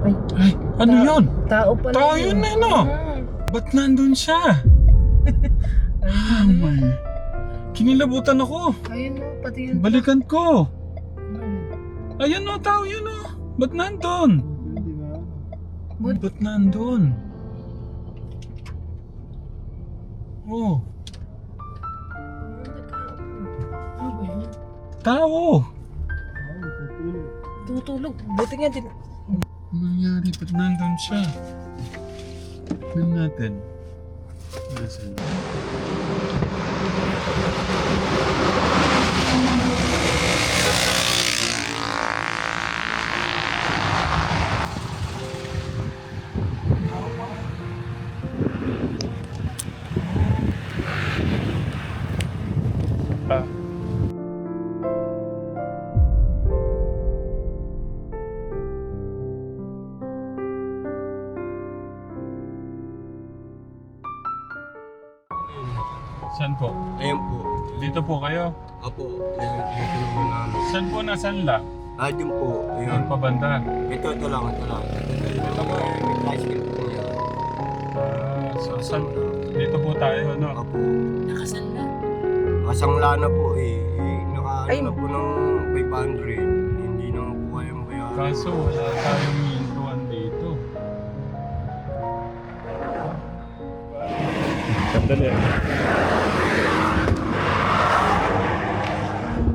Ay, ano yun? Tao pala Tao yun na no? Ba't nandun siya? Ay, kinilabutan ako. Ayun o, pati yun. Balikan ko. Ayun o, tao yun o. Ba't nandun? Ba't nandun? Oh, Ano ba yun? tao. Tutulog. Buti nga din. Ano nangyari? Ba't nandun siya? Tignan natin. Nasaan? Ah. Saan po? Ayun po. Dito po kayo? Apo, ayun, tinutulungan namin. Saan po nasanla? Yun po. Ayun Ayun. pa banda. Ito lang, ito lang. Ito po, may tricycle po niya. So saan? Dito po tayo, no? Apo. Nakasan na. Kasangla na po eh. Nakaano Ay. na po ng 500. Hindi na po kayang bayaran. Kaso wala tayong hintuan dito. Sandali.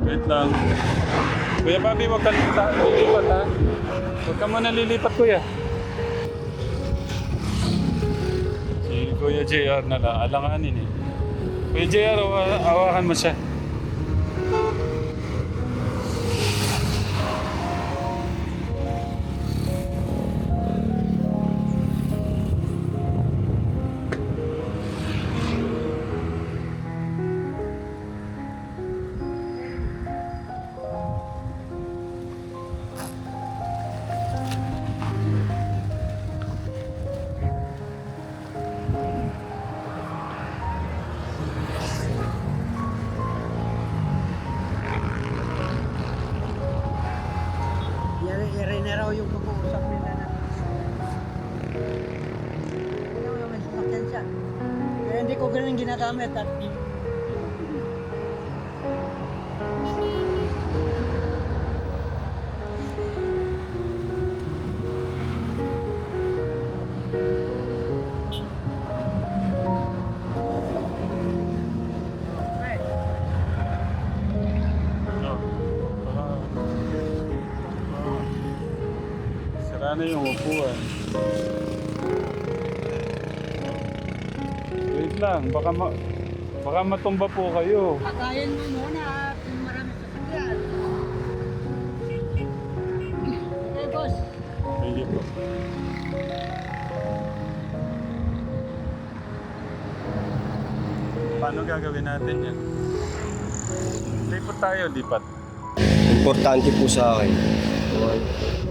Wait lang. Kuya Bobby, huwag ka lilipat ha. Huwag ka muna lilipat, kuya. Si Kuya JR na lang, alanganin eh. Kuya JR, awakan mo siya. Yari na raw yung pag-uusap nila na may sasakyan siya. Kaya hindi ko ganun ginagamit at No. Sira na yung upuan. Wait lang, baka matumba po kayo. patayin mo muna kung marami sasakyan. Okay, boss. Sige po. Paano gagawin natin yan? Lipat tayo, lipat. Importante po sa akin.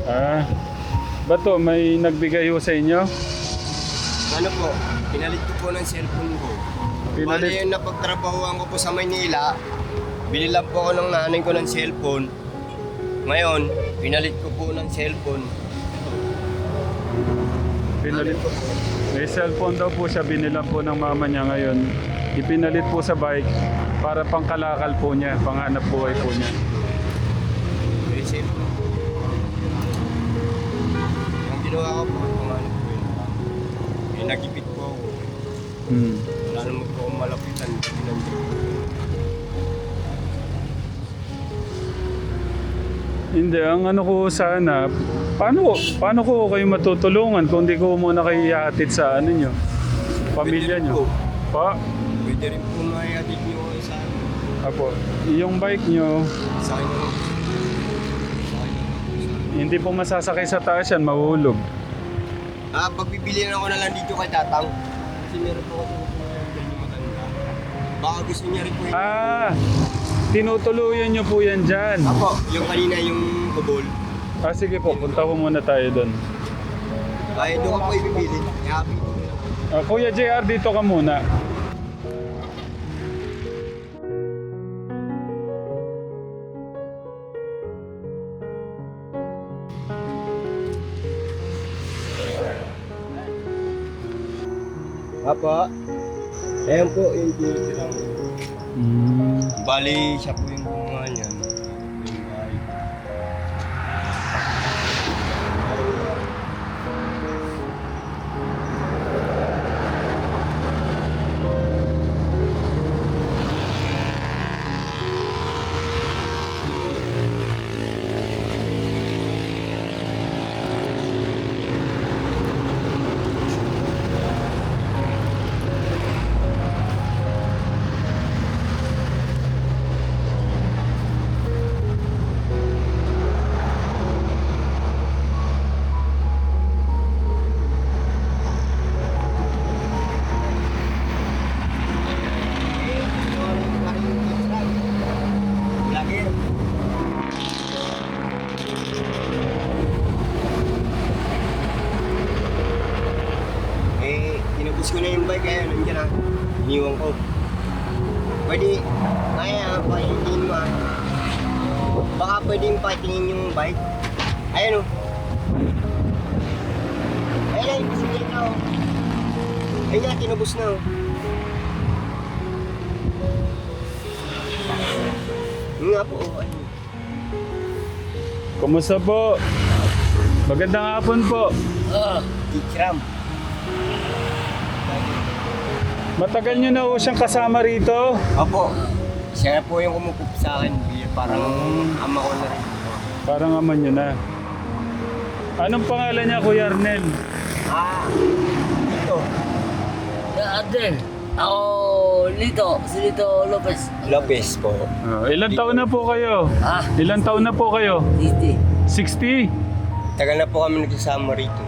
Ah, bato, may nagbigay ho sa inyo? Ano po, pinalit ko po ng cellphone ko. Bali Pinalit? yung napagtrabahuan ko po sa Maynila, binilang po ako ng nanay ko ng cellphone. Ngayon, pinalit ko po ng cellphone. Pinalit po. May cellphone daw po siya, binilang po ng mama niya ngayon. Ipinalit po sa bike para pangkalakal po niya, panghanap buhay po niya. May cellphone. Ang ginawa ko po, ano po yun. Nagipit po ako. Wala naman po akong malapitan. Hindi, ang ano ko sana, paano ko kayo matutulungan kung di ko muna kayo ihatid sa ano nyo? Pamilya Pwede rin nyo? po. Pa? Pwede rin po maihatid niyo kayo sa akin. Apo, yung bike nyo, Sa akin naman. hindi po masasakay sa taas yan, mahulog. Pagbibilihan ako na lang dito kay Tatang. Kasi meron po ako yung matanda. Baka gusto niya rin po yung... Tinutuluyan nyo po yan dyan. Ako, yung kanina yung kubol. Sige po, punta po muna tayo doon. Ay, doon ka po ibibili. Happy ko na. Kuya JR, dito ka muna. Apa? Ayan po yung tinitirang. Bali, siya po yung gumawa niyan. Yung bahay. Lagi. Tinubos ko na yung bike kaya nandiyan na. Iniwan ko. Pwede, kaya pahitingin mo ah. Baka pwedeng pahitingin yung bike. Ayan o. Ayan na, ibig na o. Ayan na, tinubos na o. Yun nga po, ayun. Kumusta po? Magandang hapon po. Ikram. Matagal nyo na ho siyang kasama rito. Opo. Siya na po yung kumukup sa akin. Parang ama ko na rin. Parang aman nyo na. Anong pangalan niya, Kuya Arnel? Ito. Ate, ako Lito, si Lito Lopez. Lopez po. Ilan taon na po kayo? Ah, Ilan taon na po kayo? Titi. 60? Tagal na po kami nagsasama rito.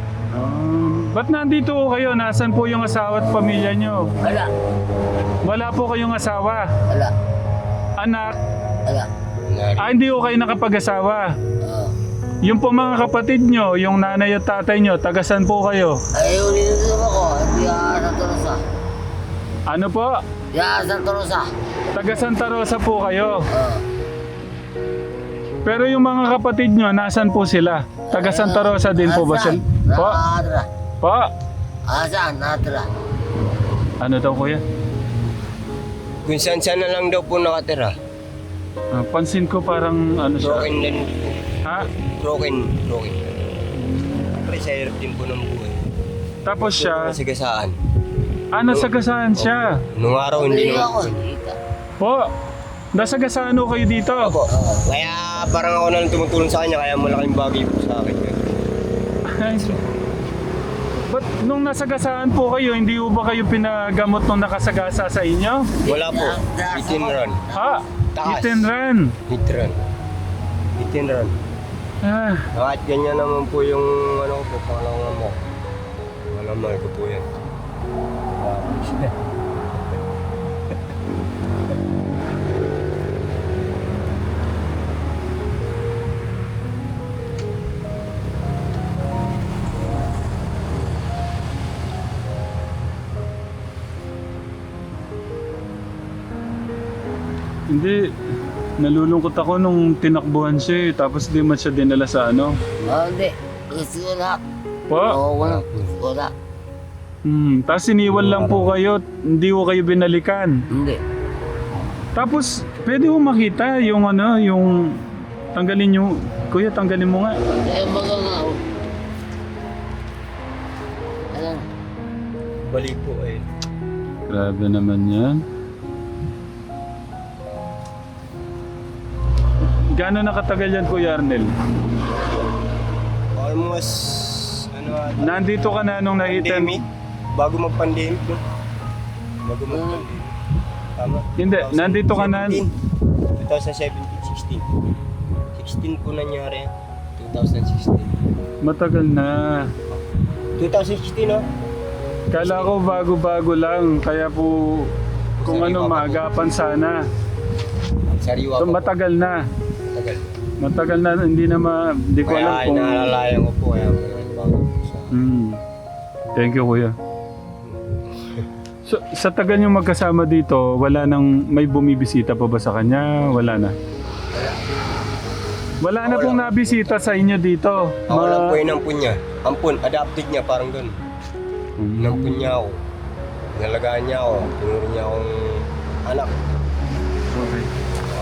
Ba't nandito ho kayo? Nasaan po yung asawa at pamilya nyo? Wala. Wala po kayong asawa? Wala. Anak? Wala. Hindi ho kayo nakapag-asawa? Oo. Yung po mga kapatid nyo, yung nanay at tatay nyo, tagasan po kayo? Ay, ulitin ako. Hindi sa Torosa. Ano po? Diyan sa Torosa. Taga Santa Rosa po kayo. Oo. Pero yung mga kapatid nyo, nasan po sila? Taga Santa Rosa din po ba sila? Po? Natira. Po? Asan? Natira. Ano daw kuya? Kung saan na lang daw po nakatira. Pansin ko parang ano siya. Broken din po. Ha? Broken. Siyempre sa hirap din po ng buhay. Tapos siya, Nasigasaan. nasagasaan siya. Nung araw hindi Hindi ako. naman. Kita. Po, nasagasaan ho kayo dito. Opo. Kaya parang ako na lang tumutulong sa kanya kaya malaking bagay po sa akin. Ay, ba't nung nasagasaan po kayo, hindi ho ba kayo pinagamot nung nakasagasa sa inyo? Wala po. Itinran. Ha? Taas. Hit and run. Itinran. Ah, Kahit ganyan naman po yung ano ko po, pangalangan mo. Malamal ko po yan. hindi. Nalulungkot ako nung tinakbuhan siya eh, tapos di man siya dinala sa ano. Hindi. Gusto ko lahat. Po? Oo, wala. Wala. Tapos iniwan lang po kayo, hindi ko kayo binalikan. Hindi. Tapos, pwede mo makita yung ano, yung tanggalin nyo. Kuya, tanggalin mo nga. Eh, mga nga. Alam. Balik po eh. Grabe naman yan. Gano'n nakatagal yan, Kuya Arnel? Almost, ano Nandito ka na nung nakita pandemic. Bago mag-pandemic, no? Bago mag-pandemic. Tama? Hindi, nandito ka na. 2017, 16 po nangyari. 2016. Matagal na. 2016, no? Kala ko bago-bago lang, kaya po kung ano maagapan sana. Sariwa So, pa po. matagal na. Matagal. Matagal na, hindi na hindi ko alam Kaya kung... inaalalayan ko po. Kaya bago po sa... Thank you, Kuya. So, sa tagal nyo magkasama dito, wala nang may bumibisita pa ba sa kanya? Wala na? Wala na pong nabisita sa inyo dito. Ako lang po yung nampun niya. Ampun, adapted niya, parang doon. Nampun niya ako. Nalagaan niya ako. Tinuro niya akong anak. Okay.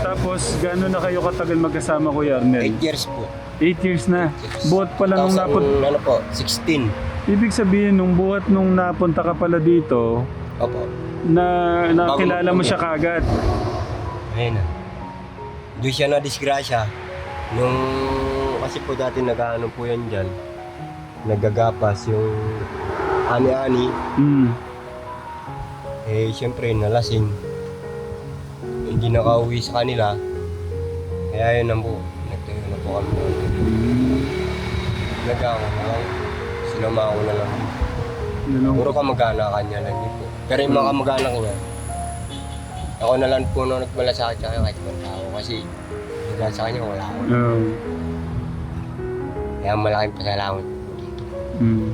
Tapos, gaano na kayo katagal magkasama, Kuya Arnel? 8 years po. 8 years na. Buhat pala nung napunta. Ano po, 16. Ibig sabihin, nung buhat nung napunta ka pala dito, Opo. na nakilala mo siya kagad. Ayun na. Doon siya na disgrasya. Nung, kasi po dati nag-ano po yan dyan. Nagagapas yung ani-ani. Mm. Eh, siyempre, nalasing. Hindi nakauwi sa kanila. Kaya yun na po. Nagtayo na po kami. Nag-ako na lang. Sinama ko na lang. Yun Puro kamag-anak niya lang din po. Pero yung mga kamag-anak niya, ako na lang po nung nagmalasakit sa kanya kahit ibang tao. Kasi hanggang sa kanya wala ako. Kaya malaking pasalamat po dito. Mm.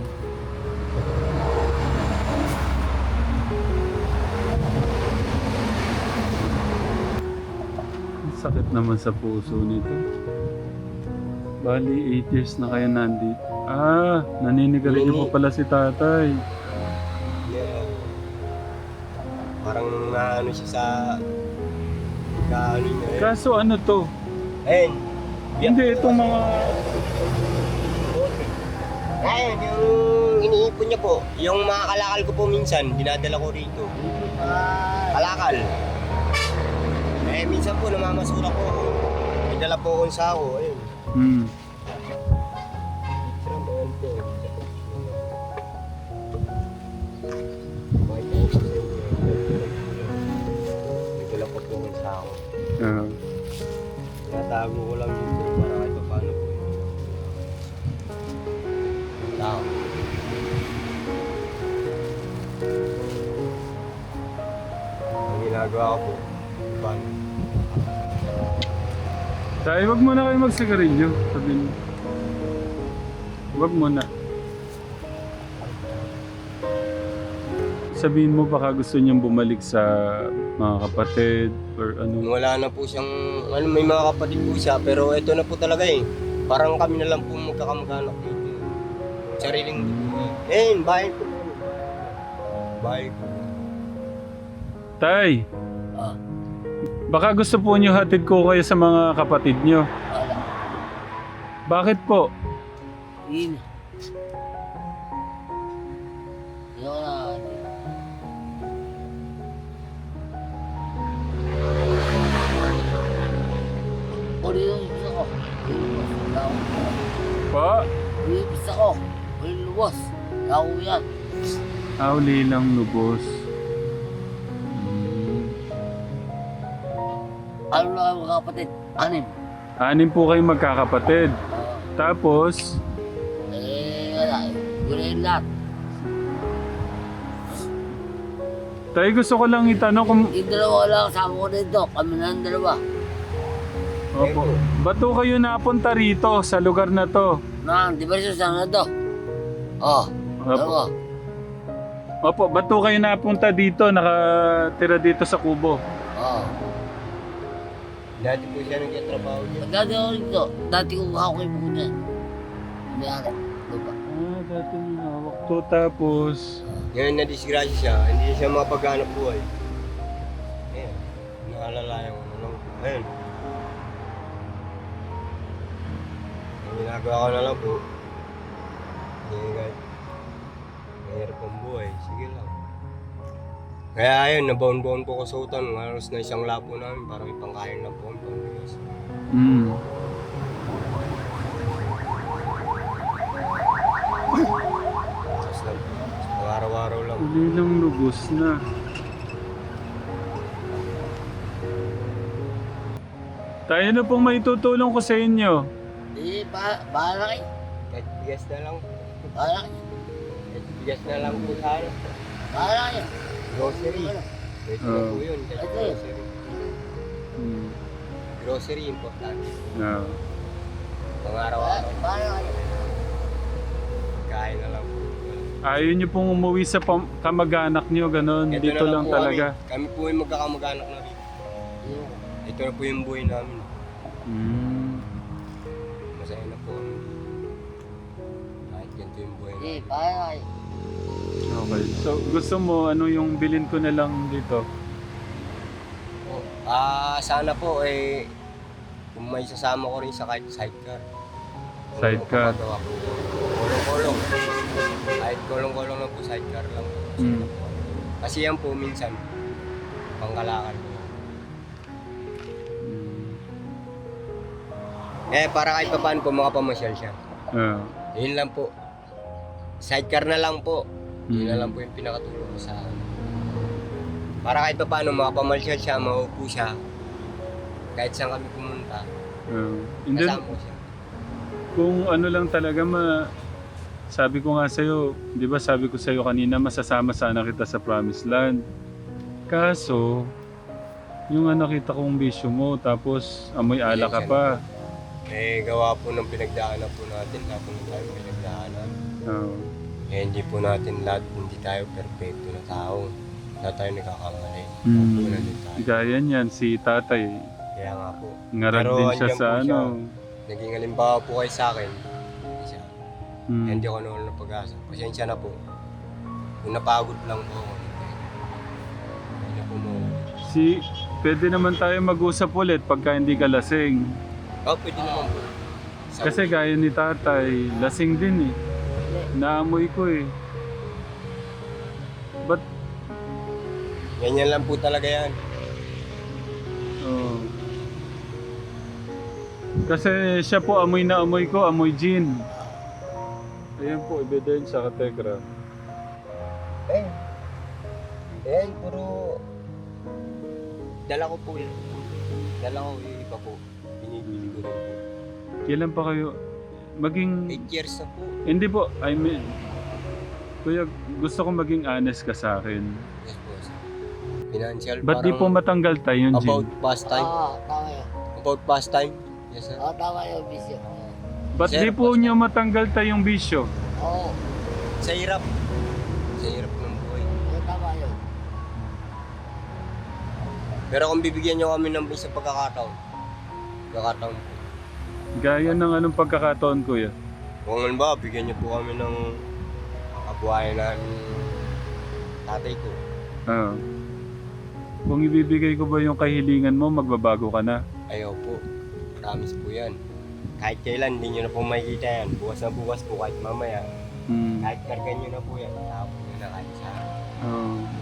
Sakit naman sa puso nito. Bali, 8 years na kayo nandito. Ah, naninigarilyo po pala si tatay. Yeah. Parang naano siya sa kaano niya eh. Kaso ano to? Ayun. Hindi, itong mga... Ayun, yung iniipon niya po. Yung mga kalakal ko po minsan, dinadala ko rito. Kalakal. Eh, minsan po namamasura po ako. May dala po akong sako. Ayun. Hmm. Sarap po yan po. Bakit tayo po sa inyo? May dala po po akong sako. Ah. Natago ko lang yun po para kahit pa paano po yun. Tao. Ang ginagawa ko po, paano? Tay, wag muna kayo magsigarilyo. Sabihin mo. Wag muna. Sabihin mo baka gusto niyang bumalik sa mga kapatid or ano. Wala na po siyang, may mga kapatid po siya, pero ito na po talaga eh. Parang kami na lang po magkakamag-anak dito. Sariling bahay po. Bahay po. Tay, Ah, baka gusto po niyo hatid ko kayo sa mga kapatid niyo. wala. Bakit po? Yun. Yun na. Uli yung isa ko. Pa? Uli yung isa ko. Uli yung lubos. Ako yan. Uli lang lubos. Hmm. Ano na kayo mga kapatid? 6. 6 po kayong magkakapatid. Tapos, Wala. Wala yung lahat. tay gusto ko lang itanong kung... Yung dalawa lang kasama ko dito. Kami na ang dalawa. Opo. Ba't po kayo napunta rito sa lugar na to? Nang, di ba siya sana to? Oh, dalawa. Opo, ba't po kayo napunta dito, nakatira dito sa Kubo? Oh. Dati po siya nagtatrabaho dyan. Dati ako rito. Dati ko hawak yung buko niya. Hindi lupa. Ah, dati nung hawak to, tapos... Ngayon na-disgrasya siya, hindi siya mapaghanap buhay. Ayan, naalala yung ano. Ayun. Ang ginagawa ko na lang po, hindi kahit mahirap ang buhay, sige lang. Kaya ayun, nabaon-baon po ko sa utan, halos na isang lapo namin para may pangkain lang po ang pambigas. Hmm. Tapos lang, araw-araw lang. Uli lang lubos na. Tayo na pong may tutulong ko sa inyo. Eh, bahala kayo. Kahit bigas na lang, Bahala kayo. kahit bigas na lang po sana. Bahala kayo. Grocery. Pwede na po yun, kahit Ito. grocery. Hmm. Grocery, importante. Ah. Pang araw-araw, Bahala kayo. kain na lang po. Ayaw niyo pong umuwi sa kamag-anak niyo, ganun. Ito Dito na lang po talaga. Kami po yung magkakamag-anak na rin. Ito na po yung buhay namin. Hmm. Masaya na po kami. Kahit ganito yung buhay namin. Eh, bahala kayo. Okay. So, gusto mo, ano yung bilin ko na lang dito? Sana po kung may sasama ko rin sa kahit sidecar. Kung Sidecar. mapapagawa ko. Kulong-kulong. Kahit kulong-kulong lang po, sidecar lang po. Mm. Kasi yan po minsan, pangkalakal po. Para kahit pa paano po makapamasyal siya. Ah. Yun lang po. Sidecar na lang po. Yun na Mm. lang po yung pinakatulong ko sa akin. Para kahit pa paano makapamasyal siya, maupo siya. Kahit saan kami pumunta, And then, kasama ko siya. kung ano lang talaga sabi ko nga sa'yo, di ba sabi ko sa'yo kanina, masasama sana kita sa Promised Land. Kaso, yung nakita kong bisyo mo, tapos amoy ala ka pa. Gawa po ng pinagdaanan po natin, lahat po tayo pinagdaanan. Oo. Hindi po natin lahat, hindi tayo perfecto na tao. Lahat tayo nagkakamali. Mm. Po na din tayo. Gaya niyan, si tatay. Kaya nga po. Ngarag Pero din siya andyan sa po siya. ano. Naging halimbawa po kayo sa akin. Siya. Mm. Hindi ako naman ng pag-asa. Pasensya na po. Kung napagod lang po ako. Hindi na po Pwede naman tayo mag-usap ulit pagka hindi ka lasing. Pwede naman po. Kasi gaya ni tatay, lasing din eh. Naamoy ko eh. Ba't? Ganyan lang po talaga yan. Oh. Kasi siya po amoy na amoy ko, amoy gin. Ayan po, ebidensya ka, Tekra. Puro dala ko po yun. Dala ko yung iba po. Binibili ko rin po. Kailan pa kayo maging... 8 years na po. Hindi po, I mean... Kuya, gusto ko maging honest ka sa akin. Yes po. Financial Ba't di po matanggal tayo yung about gin? pastime. Tama yun. About pastime. Yes sir. Tama yun, bisyo. Ba't Sir, di po nyo matanggal tayong bisyo? Oo, Sa hirap. Sa hirap ng buhay. tama yun. Pero kung bibigyan nyo kami ng isang pagkakataon po. Gaya ng anong pagkakataon, kuya? Kung ano ba, bigyan nyo po kami ng kabuhayan ng tatay ko. Ah. Kung ibibigay ko ba yung kahilingan mo, magbabago ka na? Ayaw po. Promise po yan. Kahit kailan, hindi nyo na po makikita yan. Bukas na bukas po, kahit mamaya. Hmm. Kahit kargan nyo na po yan. Tapos nyo na kahit sa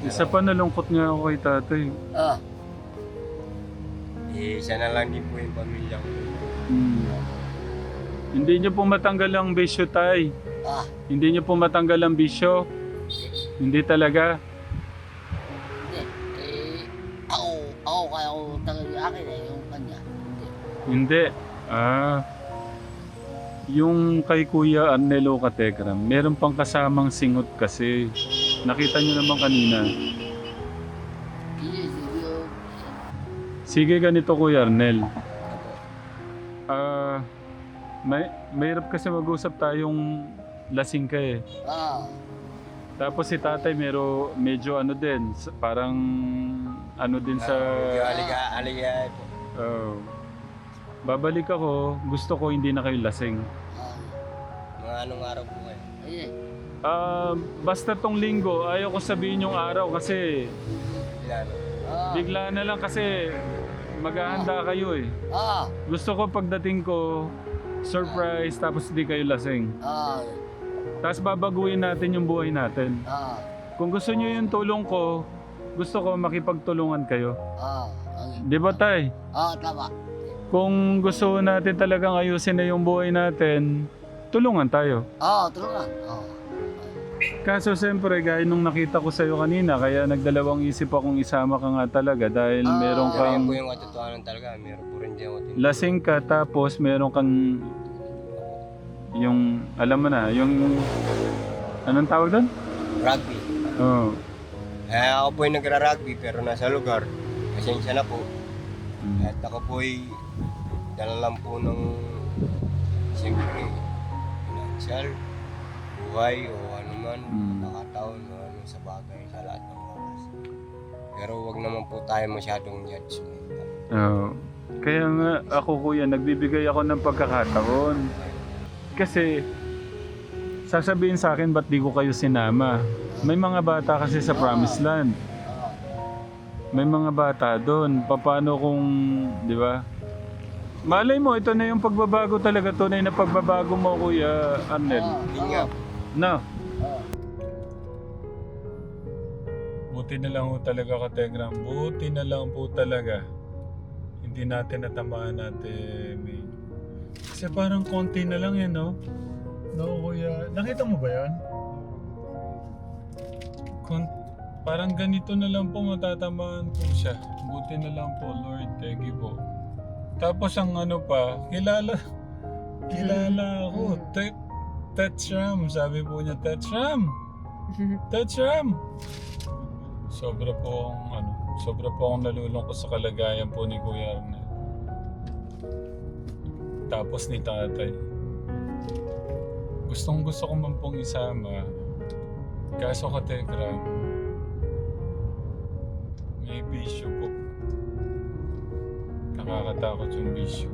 Isa pa nalungkot nga ako kay tatay. Siya na lang din po yung pamilya ko. Hmm. Hindi niyo po matanggal ang bisyo, tay. Hindi niyo po matanggal ang bisyo. Hindi talaga. Hindi. Ako kaya ko tagal yung akin yung kanya. Hindi. Hindi. Yung kay Kuya Arnelo Katekram, meron pang kasamang singot kasi. Nakita niyo naman kanina. Hindi, siguro. Sige, ganito Kuya Arnel. Mahirap kasi mag-usap tayong lasing ka eh. Tapos si tatay medyo ano din, parang ano din sa... Medyo aliga po. Babalik ako, gusto ko hindi na kayo lasing. Mga anong araw po kayo. Ayun. Basta tong linggo, ayaw ko sabihin yung araw kasi Ilan? bigla na lang kasi maghahanda kayo eh. Gusto ko pagdating ko, surprise, tapos di kayo lasing. Tapos babaguhin natin yung buhay natin. Kung gusto nyo yung tulong ko, gusto ko makipagtulungan kayo. Di ba tay? Tama. Kung gusto natin talagang ayusin na yung buhay natin, tulungan tayo. Tulungan. Kaso siyempre, gaya nung nakita ko sa'yo kanina, kaya nagdalawang isip akong isama ka nga talaga dahil meron Yan kang po yung katotohanan talaga. Meron po rin din ako tinutulungan. lasing ka tapos meron kang yung, alam mo na, yung, anong tawag doon? Rugby. Oo. Ako po yung nagra-rugby pero nasa lugar. Pasensya na po. At ako po ay dala lang po ng siyempre financial, buhay o ano man, nakataon o ano sa bagay sa lahat ng oras. Pero wag naman po tayo masyadong judgmental. Oo. Kaya nga ako kuya, nagbibigay ako ng pagkakataon. Kasi sasabihin sa akin ba't di ko kayo sinama. May mga bata kasi sa Promised Land. May mga bata doon. Paano kung, di ba? Malay mo, ito na yung pagbabago talaga. Tunay na pagbabago mo, Kuya Arnel. Yun nga. No. Buti na lang po talaga, Kategram. Buti na lang po talaga. Hindi natin natamaan natin. Kasi parang konti na lang yan, no? No, Kuya. Nakita mo ba yan? Parang ganito na lang po matatamaan po siya. Buti na lang po, Lord. Thank you po. Tapos ang ano pa, kilala ako. Tetram, sabi po niya, Tetram! Tetram! Sobra po akong nalulungkot sa kalagayan po ni Kuya Arnel. Tapos ni tatay. Gusto ko man pong isama. Kaso Kategram, may bisyo po. Nakakatakot yung bisyo.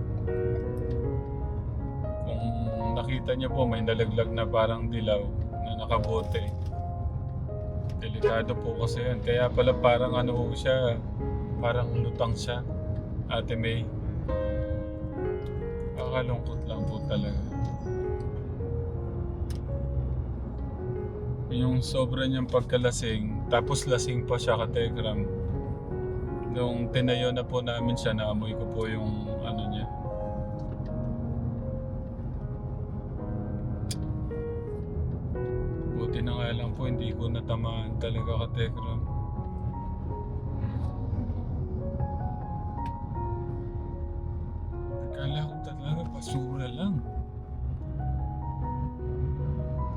Kung nakita niyo po, may nalaglag na parang dilaw na nakabote. Delikado po kasi yan. Kaya pala parang ano po siya, parang lutang siya. Ate May. Nakakalungkot lang po talaga. Yung sobra niyang pagkalasing, tapos lasing pa siya, Kategram. Nung tinayo na po namin siya, naamoy ko po yung ano niya. Buti na nga lang po, hindi ko natamaan talaga, Kategram. Akala ko talaga basura lang.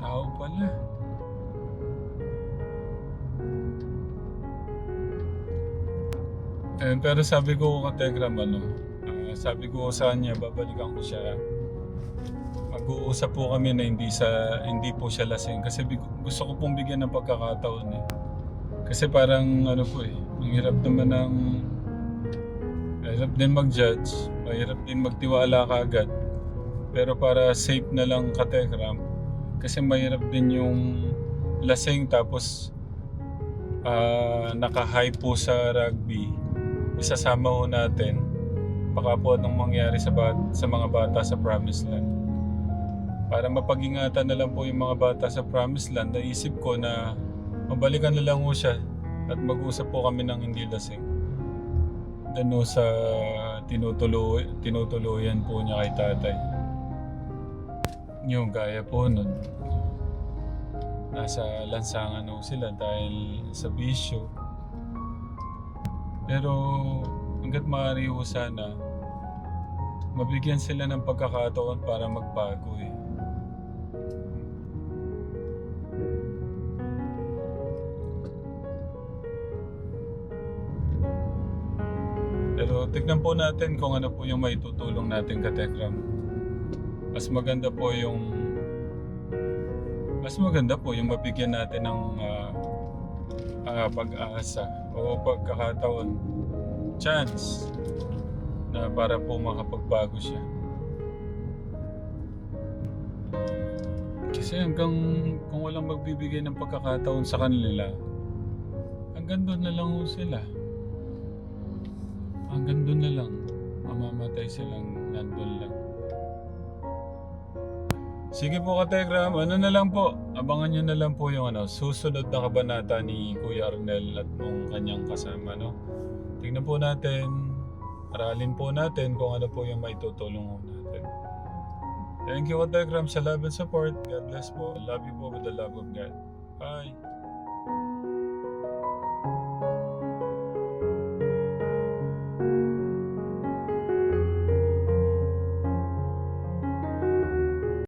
Tao pala. Pero sabi ko Kategram, sabi ko sa kanya, babalikan ko siya. Mag-uusap po kami na hindi po siya lasing kasi gusto ko pong bigyan ng pagkakataon eh. Kasi parang ang hirap din mag-judge, mahirap din magtiwala kaagad. Pero para safe na lang, Kategram, kasi mahirap din yung lasing tapos naka-high po sa rugby. Isasama ho natin, baka po anong mangyari sa mga bata sa Promised Land. Para mapag-ingatan na lang po yung mga bata sa Promised Land, naisip ko na mabalikan na lang ho siya at mag-usap po kami ng hindi lasing. Then sa tinutuluyan po niya kay tatay. Yung gaya po nun, nasa lansangan ho sila dahil sa bisyo. Pero hanggat maaari ho sana, mabigyan sila ng pagkakataon para magbago eh. Pero tignan po natin kung ano po yung maitutulong natin, Kategram. Mas maganda po yung mabigyan natin ng pag-asa o pagkakataon, chance na para po makapagbago siya. Kasi kung walang magbibigay ng pagkakataon sa kanila, hanggang doon na lang ho sila. Hanggang doon na lang, mamamatay silang nandun lang. Sige po, Kategram, ano na lang po, abangan nyo na lang po yung susunod na kabanata ni Kuya Arnel at nung kanyang kasama, no? Tingnan po natin, aralin po natin kung ano po yung maitutulong natin. Thank you, Kategram, sa love and support. God bless po. I love you po with the love of God. Bye!